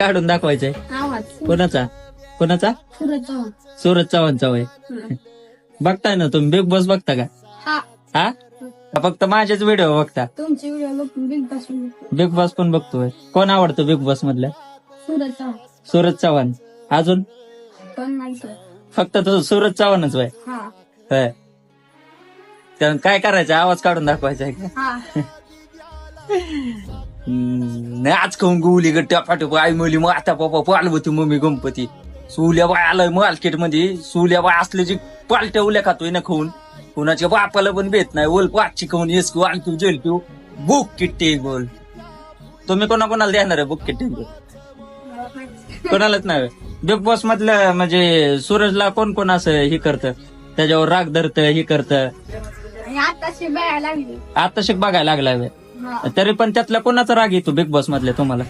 काढून दाखवायचंय आवाज कोणाचा कोणाचा सूरज चव्हाणचा वय बघताय ना तुम्ही बिग बॉस बघता का हा हा का फक्त माझेच व्हिडिओ बघता तुमचे video big boss big boss पण बघतोय कोण आवडतो बिग बॉस मधल्या सूरज चव्हाण अजून पण नाही फक्त तो सूरज चव्हाणच वय हा होय. तर काय करायचं आवाज काढून दाखवायचा आहे का हा नाही आज खाऊन गुली गट्ट्या फाटो आई मुली मग आता पप्पा पालवती मम्मी गणपती सुल्या बाय आलाय मार्केट मध्ये सुल्या बाय असल्याची पालट्या उल्या खातोय ना खाऊन कुणाच्या बापाला पण भेट नाही ओल पाचची खाऊन येस आणखी जेल पिऊ बुक किट्टे गोल तुम्ही कोणाकोणाला देणार आहे बुक किट्टे गोल कोणालाच नाही बिग बॉस मधलं म्हणजे सूरजला कोण कोण असं हे करतं त्याच्यावर राग धरतं हे करतं आताशी बघायला लागली आता शिक बघायला लागलाय हा तरी पण त्यातला कोणाचा राग येतो बिग बॉस मधल्या तुम्हाला